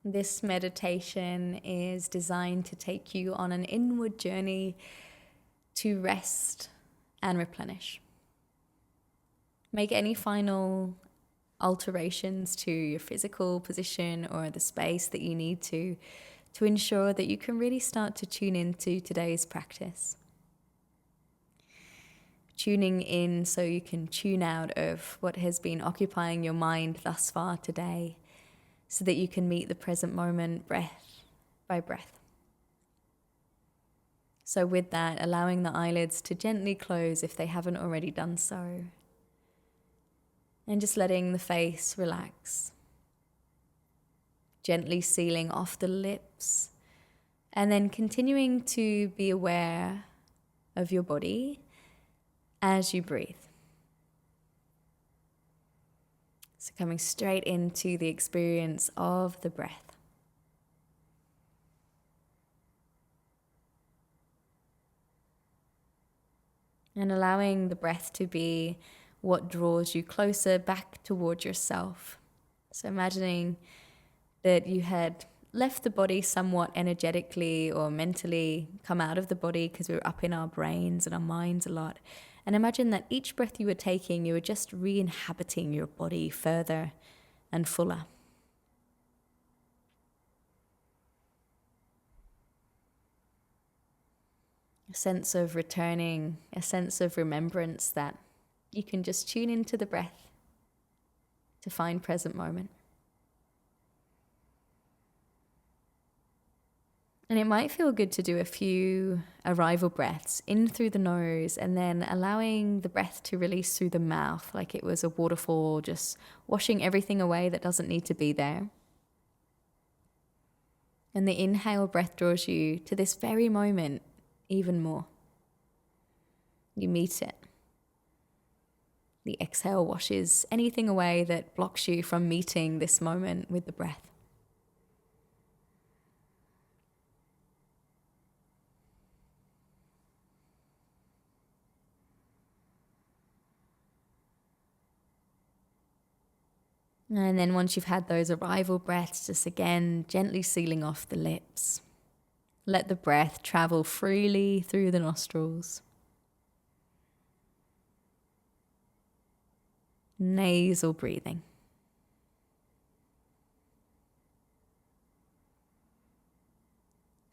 This meditation is designed to take you on an inward journey to rest and replenish. Make any final alterations to your physical position or the space that you need to ensure that you can really start to tune into today's practice. Tuning in so you can tune out of what has been occupying your mind thus far today, so that you can meet the present moment breath by breath. So with that, allowing the eyelids to gently close if they haven't already done so. And just letting the face relax. Gently sealing off the lips. And then continuing to be aware of your body as you breathe. So coming straight into the experience of the breath. And allowing the breath to be what draws you closer back towards yourself. So imagining that you had left the body somewhat energetically or mentally, come out of the body because we're up in our brains and our minds a lot. And imagine that each breath you were taking, you were just re-inhabiting your body further and fuller. A sense of returning, a sense of remembrance that you can just tune into the breath to find present moment. And it might feel good to do a few arrival breaths in through the nose and then allowing the breath to release through the mouth like it was a waterfall, just washing everything away that doesn't need to be there. And the inhale breath draws you to this very moment even more. You meet it. The exhale washes anything away that blocks you from meeting this moment with the breath. And then once you've had those arrival breaths, just again gently sealing off the lips. Let the breath travel freely through the nostrils. Nasal breathing.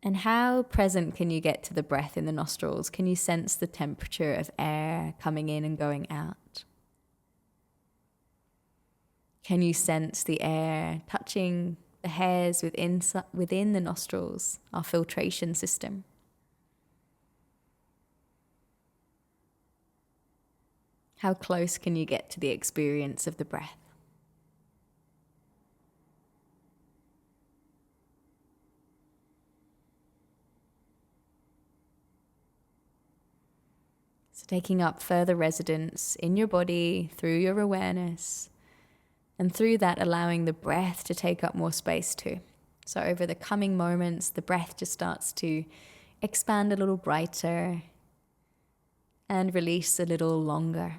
And how present can you get to the breath in the nostrils? Can you sense the temperature of air coming in and going out? Can you sense the air touching the hairs within the nostrils, our filtration system? How close can you get to the experience of the breath? So taking up further residence in your body through your awareness, and through that allowing the breath to take up more space too. So over the coming moments, the breath just starts to expand a little brighter and release a little longer.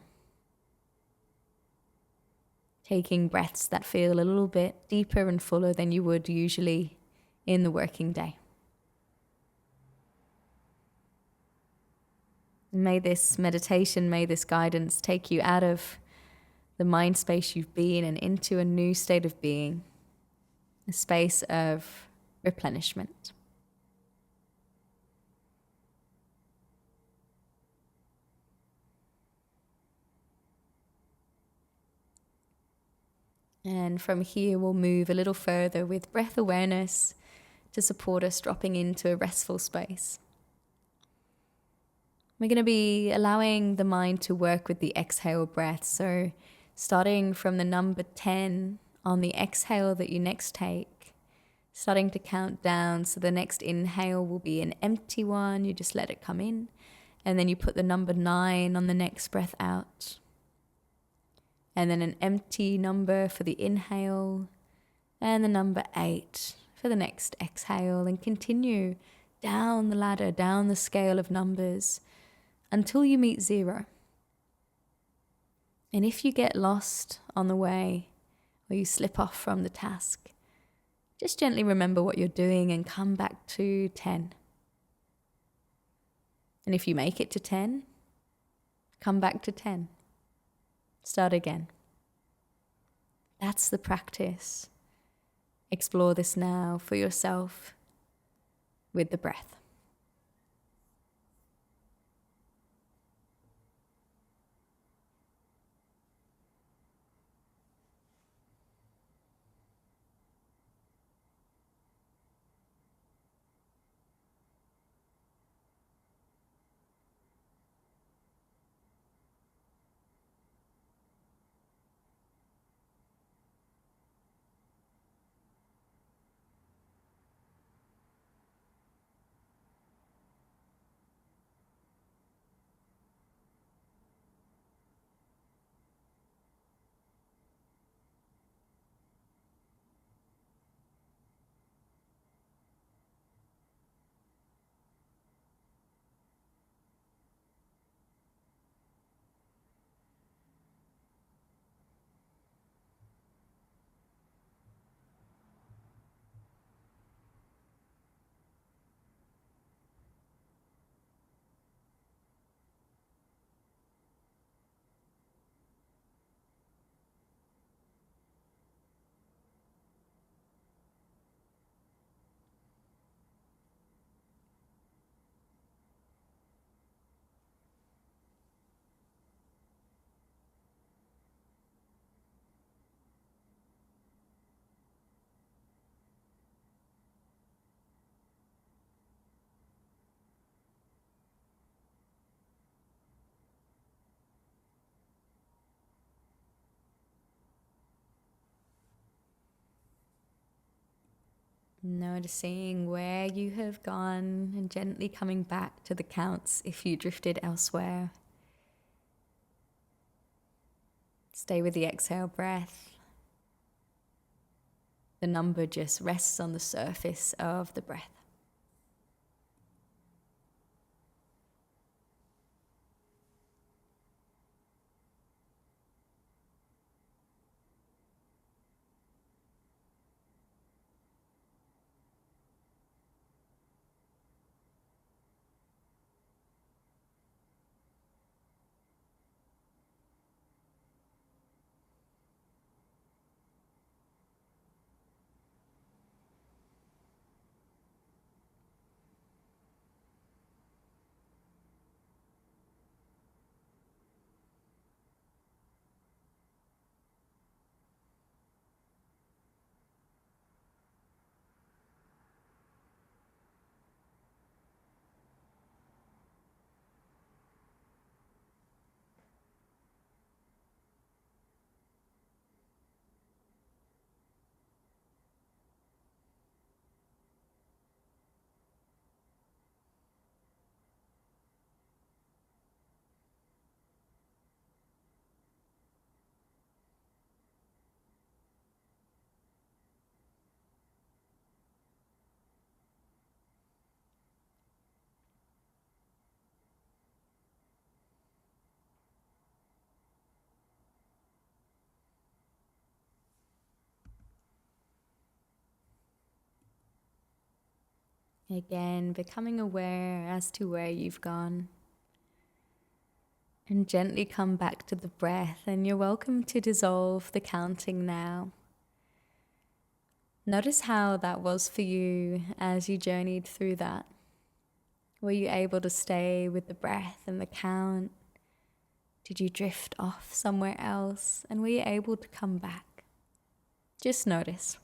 Taking breaths that feel a little bit deeper and fuller than you would usually in the working day. May this meditation, may this guidance take you out of the mind space you've been and into a new state of being, a space of replenishment. And from here, we'll move a little further with breath awareness to support us dropping into a restful space. We're going to be allowing the mind to work with the exhale breath. So starting from the number 10 on the exhale that you next take, starting to count down. So the next inhale will be an empty one. You just let it come in. And then you put the number 9 on the next breath out. And then an empty number for the inhale. And the number 8 for the next exhale. And continue down the ladder, down the scale of numbers until you meet 0. And if you get lost on the way or you slip off from the task, Just gently remember what you're doing and come back to 10. And if you make it to 10, come back to 10. Start again. That's the practice. Explore this now for yourself with the breath. Noticing where you have gone and gently coming back to the counts if you drifted elsewhere. Stay with the exhale breath. The number just rests on the surface of the breath. Again, becoming aware as to where you've gone. And gently come back to the breath, and you're welcome to dissolve the counting now. Notice how that was for you as you journeyed through that. Were you able to stay with the breath and the count? Did you drift off somewhere else? And were you able to come back? Just notice.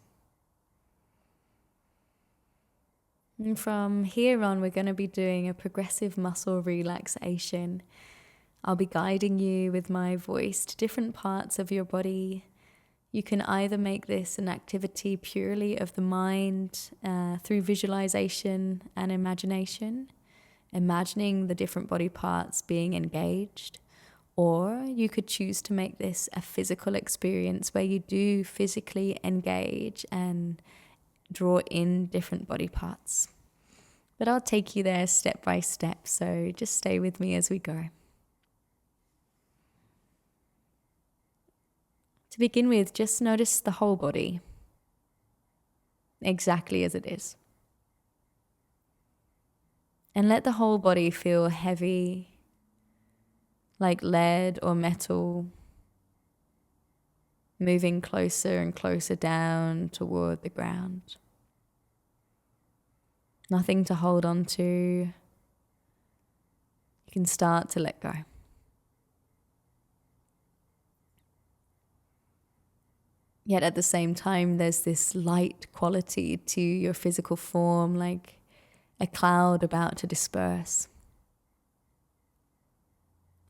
And from here on, we're going to be doing a progressive muscle relaxation. I'll be guiding you with my voice to different parts of your body. You can either make this an activity purely of the mind through visualization and imagination, imagining the different body parts being engaged, or you could choose to make this a physical experience where you do physically engage and draw in different body parts. But I'll take you there step by step, so just stay with me as we go. To begin with, just notice the whole body. exactly as it is. And let the whole body feel heavy, like lead or metal, moving closer and closer down toward the ground. Nothing to hold on to. You can start to let go. Yet at the same time, there's this light quality to your physical form, like a cloud about to disperse.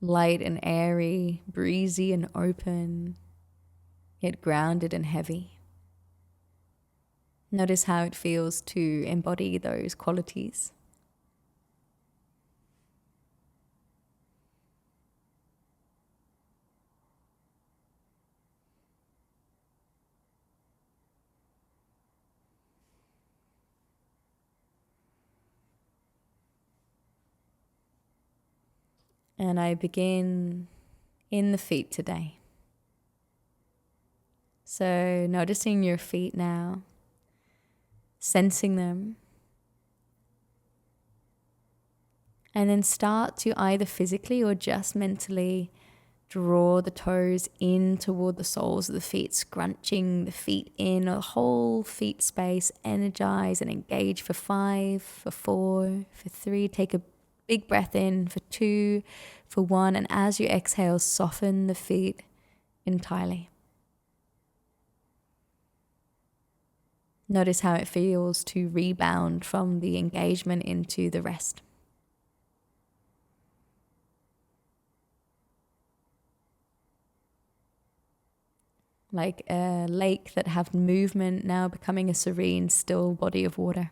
Light and airy, breezy and open, yet grounded and heavy. Notice how it feels to embody those qualities. And I begin in the feet today. So noticing your feet now, sensing them, and then start to either physically or just mentally draw the toes in toward the soles of the feet, scrunching the feet in, a whole feet space. Energize and engage for 5, for 4, for 3. Take a big breath in for 2, for 1. And as you exhale, soften the feet entirely. Notice how it feels to rebound from the engagement into the rest. Like a lake that have movement, now becoming a serene, still body of water.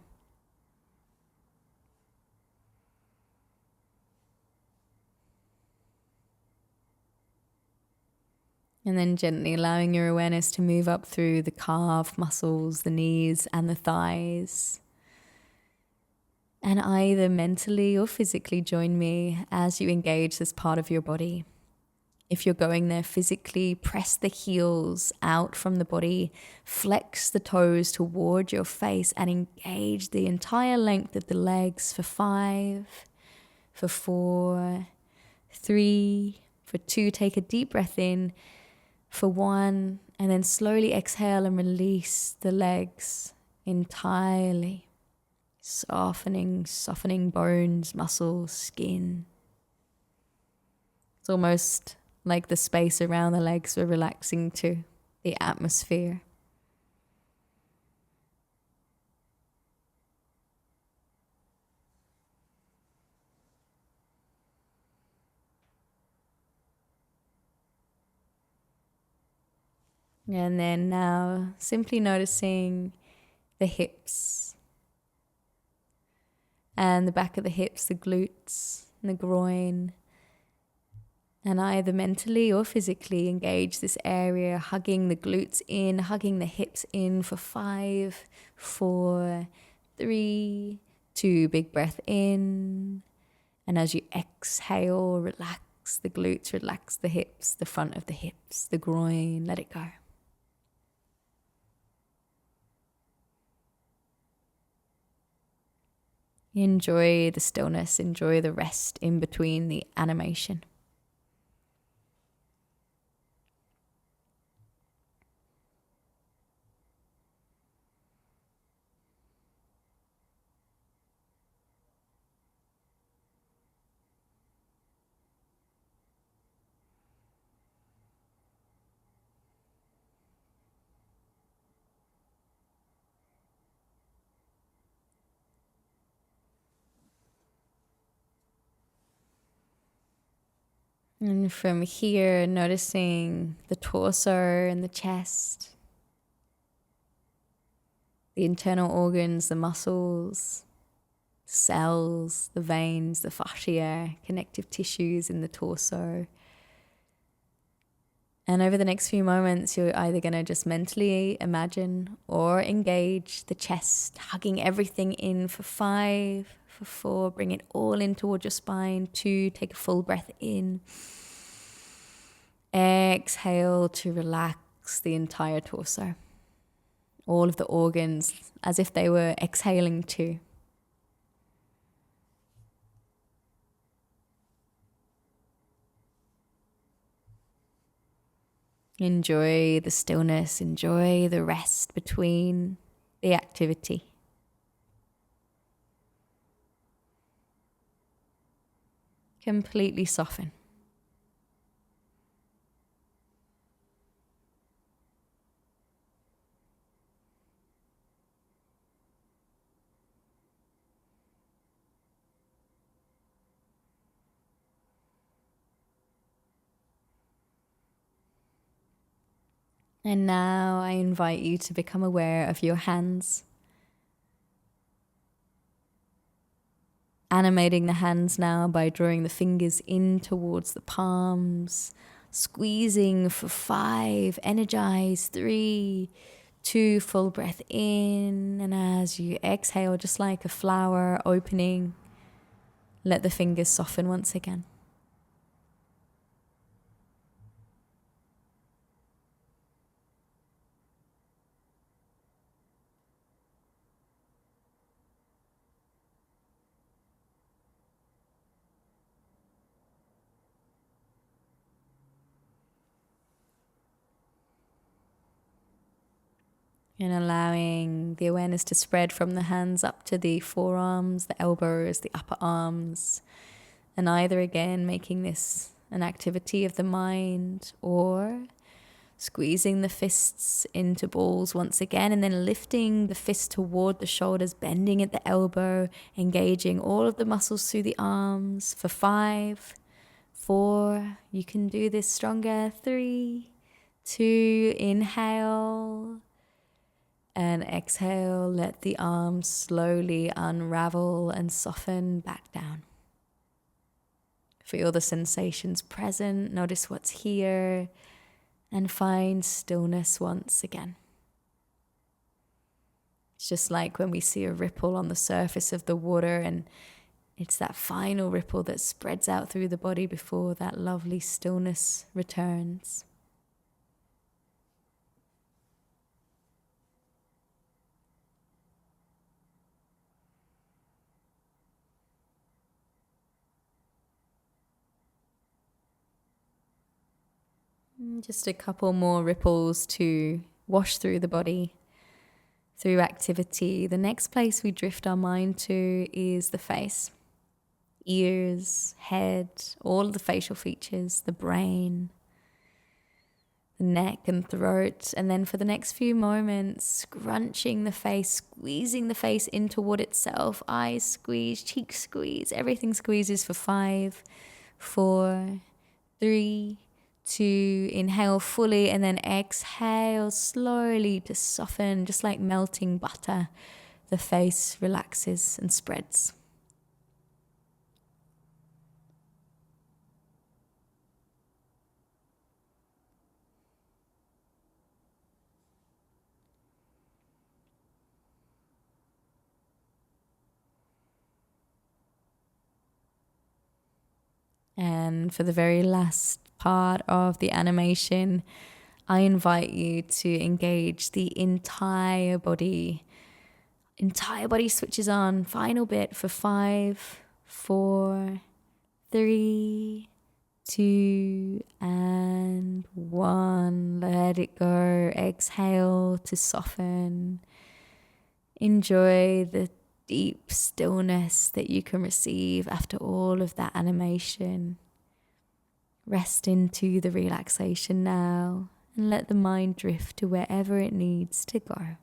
And then gently allowing your awareness to move up through the calf muscles, the knees and the thighs. And either mentally or physically join me as you engage this part of your body. If you're going there physically, press the heels out from the body, flex the toes toward your face and engage the entire length of the legs for 5, for 4, 3, for 2. Take a deep breath in for 1, and then slowly exhale and release the legs entirely. Softening bones, muscles, skin. It's almost like the space around the legs were relaxing too, the atmosphere. And then now simply noticing the hips and the back of the hips, the glutes and the groin. And either mentally or physically engage this area, hugging the glutes in, hugging the hips in for 5, 4, 3, 2. Big breath in. And as you exhale, relax the glutes, relax the hips, the front of the hips, the groin, let it go. Enjoy the stillness, enjoy the rest in between the animation. And from here, noticing the torso and the chest, the internal organs, the muscles, cells, the veins, the fascia, connective tissues in the torso. And over the next few moments, you're either going to just mentally imagine or engage the chest, hugging everything in for 5, for 4, bring it all in towards your spine. 2, take a full breath in. Exhale to relax the entire torso. all of the organs as if they were exhaling too. Enjoy the stillness, enjoy the rest between the activity. Completely soften. And now I invite you to become aware of your hands. Animating the hands now by drawing the fingers in towards the palms, squeezing for 5, energize 3, 2, full breath in, and as you exhale, just like a flower opening, let the fingers soften once again. And allowing the awareness to spread from the hands up to the forearms, the elbows, the upper arms. And either again making this an activity of the mind or squeezing the fists into balls once again and then lifting the fist toward the shoulders, bending at the elbow, engaging all of the muscles through the arms for 5, 4. You can do this stronger. 3, 2, inhale. And exhale, let the arms slowly unravel and soften back down. Feel the sensations present, notice what's here, and find stillness once again. It's just like when we see a ripple on the surface of the water, and it's that final ripple that spreads out through the body before that lovely stillness returns. Just a couple more ripples to wash through the body, through activity. The next place we drift our mind to is the face, ears, head, all of the facial features, the brain, the neck and throat. And then for the next few moments, scrunching the face, squeezing the face in toward itself, eyes squeeze, cheeks squeeze, everything squeezes for 5, 4, 3, 2, inhale fully, and then exhale slowly to soften, just like melting butter. The face relaxes and spreads. And for the very last part of the animation, I invite you to engage the entire body. Entire body switches on. Final bit for 5, 4, 3, 2, and 1. Let it go. Exhale to soften. Enjoy the deep stillness that you can receive after all of that animation. Rest into the relaxation now and let the mind drift to wherever it needs to go.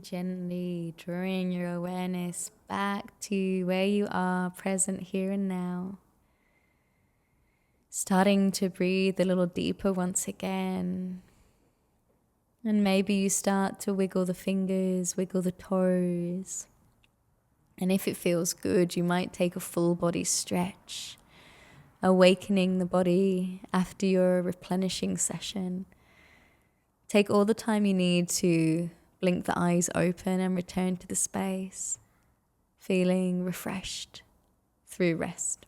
Gently drawing your awareness back to where you are, present here and now. Starting to breathe a little deeper once again. And maybe you start to wiggle the fingers, wiggle the toes. And if it feels good, you might take a full body stretch, awakening the body after your replenishing session. Take all the time you need to blink the eyes open and return to the space, feeling refreshed through rest.